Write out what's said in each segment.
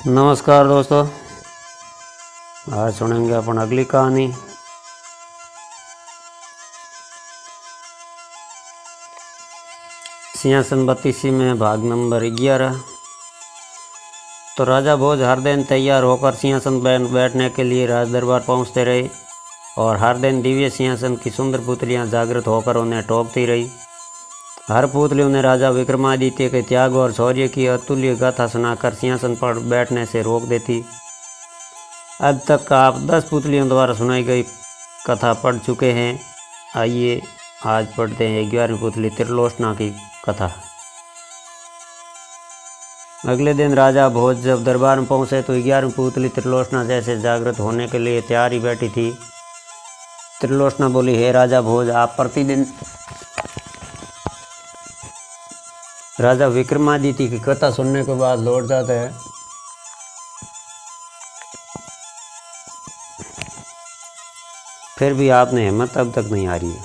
नमस्कार दोस्तों, आज सुनेंगे अपन अगली कहानी। सिंहासन बत्तीसी में भाग नंबर 11। तो राजा भोज हर दिन तैयार होकर सिंहासन बैठने के लिए राज दरबार पहुँचते रहे और हर दिन दिव्य सिंहासन की सुंदर पुतलियाँ जागृत होकर उन्हें टोकती रही। हर पुतली उन्हें राजा विक्रमादित्य के त्याग और शौर्य की अतुल्य गाथा सुनाकर सिंहासन पर बैठने से रोक देती। अब तक आप 10 पुतलियों द्वारा सुनाई गई कथा पढ़ चुके हैं। आइए आज पढ़ते हैं 11वीं पुतली त्रिलोचना की कथा। अगले दिन राजा भोज जब दरबार में पहुँचे तो 11वीं पुतली त्रिलोचना जैसे जागृत होने के लिए तैयार ही बैठी थी। त्रिलोचना बोली, हे राजा भोज, आप प्रतिदिन राजा विक्रमादित्य की कथा सुनने के बाद लौट जाते हैं, फिर भी आपने हिम्मत अब तक नहीं हारी है।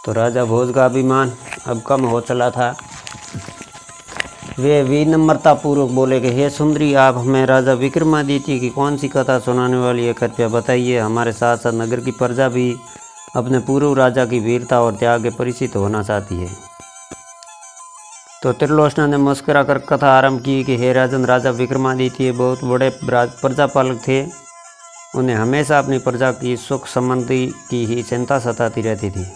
तो राजा भोज का अभिमान अब कम हो चला था। वे विनम्रता पूर्वक बोले कि हे सुंदरी, आप हमें राजा विक्रमादित्य की कौन सी कथा सुनाने वाली है, कृपया बताइए। हमारे साथ साथ नगर की प्रजा भी अपने पूर्व राजा की वीरता और त्याग के परिचित होना चाहती है। तो त्रिलोचना ने मुस्कुरा कर कथा आरंभ की कि हे राजन, राजा विक्रमादित्य बहुत बड़े प्रजापालक थे। उन्हें हमेशा अपनी प्रजा की सुख समृद्धि की ही चिंता सताती रहती थी।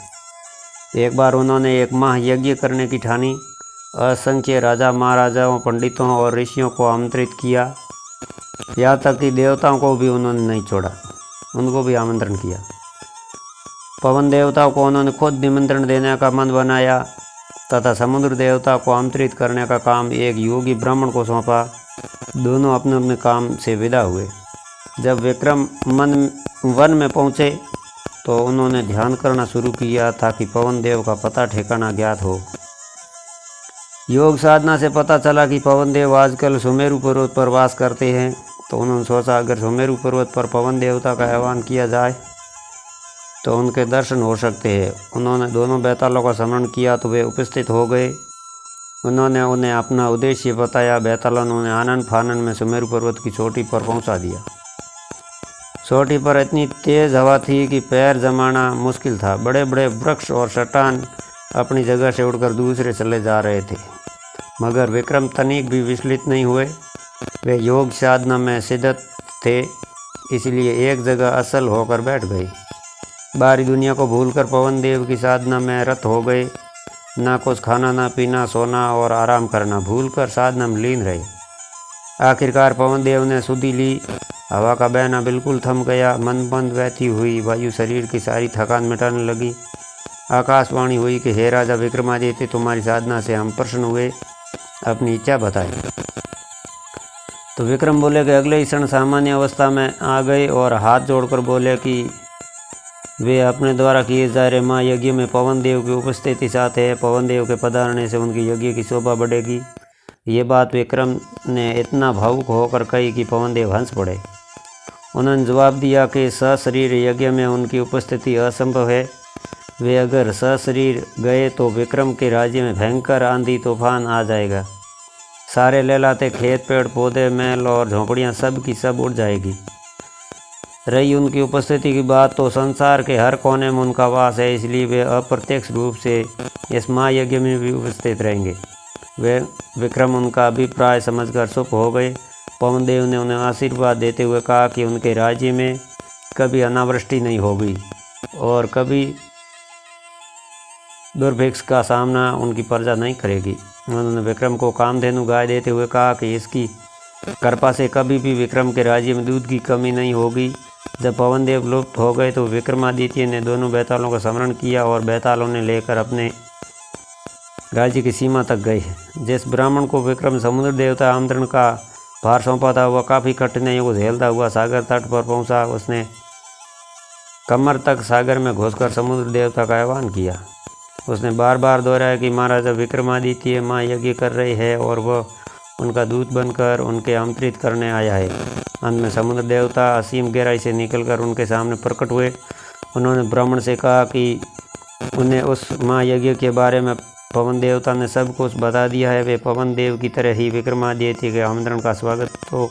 एक बार उन्होंने एक महायज्ञ करने की ठानी। असंख्य राजा, महाराजाओं, पंडितों और ऋषियों को आमंत्रित किया। यहाँ तक कि देवताओं को भी उन्होंने नहीं छोड़ा, उनको भी आमंत्रण किया। पवन देवताओं को उन्होंने खुद निमंत्रण देने का मन बनाया तथा समुद्र देवता को आमंत्रित करने का काम एक योगी ब्राह्मण को सौंपा। दोनों अपने अपने काम से विदा हुए। जब विक्रम वन में पहुँचे तो उन्होंने ध्यान करना शुरू किया ताकि पवन देव का पता ठिकाना ज्ञात हो। योग साधना से पता चला कि पवन देव आजकल सुमेरु पर्वत पर वास करते हैं। तो उन्होंने सोचा, अगर सुमेरु पर्वत पर पवन देवता का आह्वान किया जाए तो उनके दर्शन हो सकते हैं। उन्होंने दोनों बेतालों का स्मरण किया तो वे उपस्थित हो गए। उन्होंने उन्हें अपना उद्देश्य बताया। बेतालों ने उन्हें आनन फानन में सुमेरु पर्वत की चोटी पर पहुंचा दिया। चोटी पर इतनी तेज़ हवा थी कि पैर जमाना मुश्किल था। बड़े बड़े वृक्ष और चट्टान अपनी जगह से उड़कर दूसरे चले जा रहे थे, मगर विक्रम तनिक भी विचलित नहीं हुए। वे योग साधना में सिद्ध थे, इसलिए एक जगह असल होकर बैठ गए। बाहरी दुनिया को भूलकर पवन देव की साधना में रत हो गए। ना कुछ खाना, ना पीना, सोना और आराम करना, भूलकर साधना में लीन रहे। आखिरकार पवन देव ने सुधि ली। हवा का बहना बिल्कुल थम गया। मंद मंद बहती हुई वायु शरीर की सारी थकान मिटाने लगी। आकाशवाणी हुई कि हे राजा विक्रमादित्य, तुम्हारी साधना से हम प्रसन्न हुए, अपनी इच्छा बताएं। तो विक्रम बोले कि अगले ही क्षण सामान्य अवस्था में आ गए और हाथ जोड़कर बोले कि वे अपने द्वारा किए जा रहे महायज्ञ में पवन देव की उपस्थिति चाहते हैं। पवन देव के पधारने से उनकी यज्ञ की शोभा बढ़ेगी। ये बात विक्रम ने इतना भावुक होकर कही कि पवन देव हंस पड़े। उन्होंने जवाब दिया कि सशरीर यज्ञ में उनकी उपस्थिति असंभव है। वे अगर सशरीर गए तो विक्रम के राज्य में भयंकर आंधी तूफान आ जाएगा। सारे लहलाते खेत, पेड़ पौधे, महल और झोंपड़ियाँ सब की सब उड़ जाएगी। रही उनकी उपस्थिति की बात, तो संसार के हर कोने में उनका वास है, इसलिए वे अप्रत्यक्ष रूप से इस महायज्ञ में भी उपस्थित रहेंगे। वे विक्रम उनका अभिप्राय समझकर चुप हो गए। पवन देव ने उन्हें आशीर्वाद देते हुए कहा कि उनके राज्य में कभी अनावृष्टि नहीं होगी और कभी दुर्भिक्ष का सामना उनकी प्रजा नहीं करेगी। उन्होंने विक्रम को कामधेनु गाय देते हुए कहा कि इसकी कृपा से कभी भी विक्रम के राज्य में दूध की कमी नहीं होगी। जब पवन देव लुप्त हो गए तो विक्रमादित्य ने दोनों बेतालों का स्मरण किया और बेतालों ने लेकर अपने राज्य की सीमा तक गए। जिस ब्राह्मण को विक्रम समुद्र देवता आमंत्रण का भार सौंपा था, वह काफ़ी कठिनाइयों को झेलता हुआ सागर तट पर पहुंचा। उसने कमर तक सागर में घुसकर समुद्र देवता का आह्वान किया। उसने बार बार दोहराया कि महाराजा विक्रमादित्य महायज्ञ कर रहे हैं और वह उनका दूत बनकर उनके आमंत्रित करने आया है। अंत में समुद्र देवता असीम गहराई से निकलकर उनके सामने प्रकट हुए। उन्होंने ब्राह्मण से कहा कि उन्हें उस महायज्ञ के बारे में पवन देवता ने सब कुछ बता दिया है। वे पवन देव की तरह ही विक्रमादित्य के आमंत्रण का स्वागत तो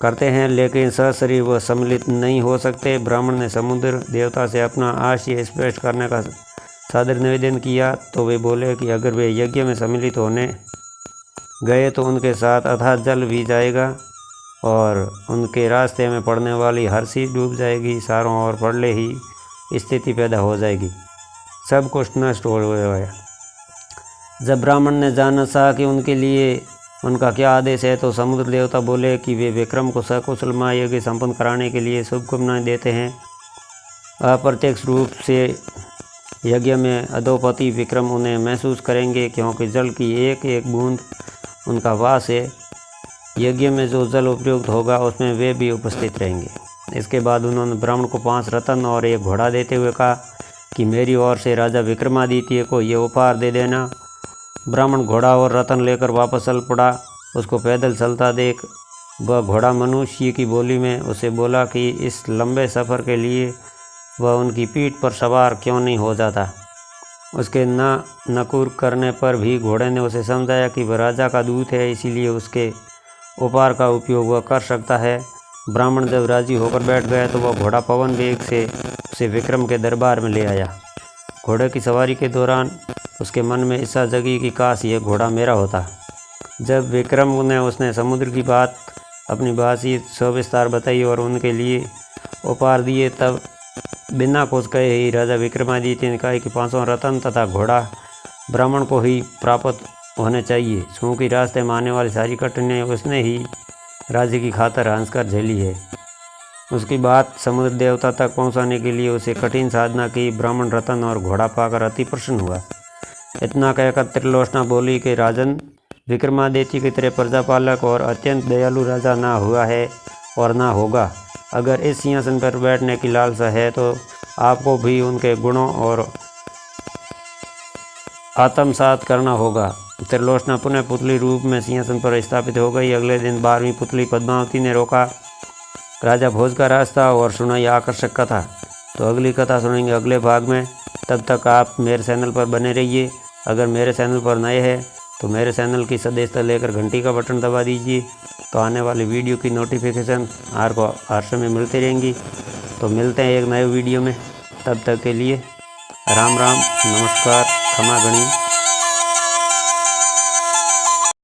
करते हैं, लेकिन सशरीर वह सम्मिलित नहीं हो सकते। ब्राह्मण ने समुद्र देवता से अपना आशय स्पष्ट करने का सादर निवेदन किया तो वे बोले कि अगर वे यज्ञ में सम्मिलित होने गए तो उनके साथ अथाह जल भी जाएगा और उनके रास्ते में पड़ने वाली हर चीज़ डूब जाएगी। चारों ओर पड़ले ही स्थिति पैदा हो जाएगी, सब कुछ नष्ट हो गया। जब ब्राह्मण ने जानना चाहा कि उनके लिए उनका क्या आदेश है तो समुद्र देवता बोले कि वे विक्रम को सकुशल महायज्ञ संपन्न कराने के लिए शुभकामनाएं देते हैं। अप्रत्यक्ष रूप से यज्ञ में अधोपति विक्रम उन्हें महसूस करेंगे, क्योंकि जल की एक एक बूंद उनका वास है। यज्ञ में जो जल उपयुक्त होगा उसमें वे भी उपस्थित रहेंगे। इसके बाद उन्होंने ब्राह्मण को 5 रत्न और एक घोड़ा देते हुए कहा कि मेरी ओर से राजा विक्रमादित्य को ये उपहार दे देना। ब्राह्मण घोड़ा और रत्न लेकर वापस चल पड़ा। उसको पैदल चलता देख वह घोड़ा मनुष्य की बोली में उसे बोला कि इस लंबे सफ़र के लिए वह उनकी पीठ पर सवार क्यों नहीं हो जाता। उसके नकुर करने पर भी घोड़े ने उसे समझाया कि वह राजा का दूत है, इसीलिए उसके उपहार का उपयोग वह कर सकता है। ब्राह्मण जब राजी होकर बैठ गया तो वह घोड़ा पवन वेग से उसे विक्रम के दरबार में ले आया। घोड़े की सवारी के दौरान उसके मन में इच्छा जगी कि काश ये घोड़ा मेरा होता। जब विक्रम ने उसने समुद्र की बात अपनी बातचीत सविस्तार बताई और उनके लिए उपहार दिए, तब बिना कुछ कहे ही राजा विक्रमादित्य ने कहा कि 5 रत्न तथा घोड़ा ब्राह्मण को ही प्राप्त होने चाहिए, क्योंकि रास्ते में आने वाली सारी कठिनाई उसने ही राज्य की खातर हंसकर झेली है। उसकी बात समुद्र देवता तक पहुंचाने के लिए उसे कठिन साधना की। ब्राह्मण रत्न और घोड़ा पाकर अति प्रसन्न हुआ। इतना कहकर त्रिलोचना बोली कि राजन, विक्रमादित्य की तरह प्रजापालक और अत्यंत दयालु राजा ना हुआ है और ना होगा। अगर इस सिंहासन पर बैठने की लालसा है तो आपको भी उनके गुणों और आत्मसात करना होगा। त्रिलोचना पुनः पुतली रूप में सिंहासन पर स्थापित हो गई। अगले दिन 12वीं पुतली पद्मावती ने रोका राजा भोज का रास्ता और सुनाई आकर्षक कथा। तो अगली कथा सुनेंगे अगले भाग में। तब तक आप मेरे चैनल पर बने रहिए। अगर मेरे चैनल पर नए हैं तो मेरे चैनल की सदस्यता लेकर घंटी का बटन दबा दीजिए, तो आने वाली वीडियो की नोटिफिकेशन आपको हर समय मिलती रहेंगी। तो मिलते हैं एक नए वीडियो में, तब तक के लिए राम राम, नमस्कार, क्षमा गणी।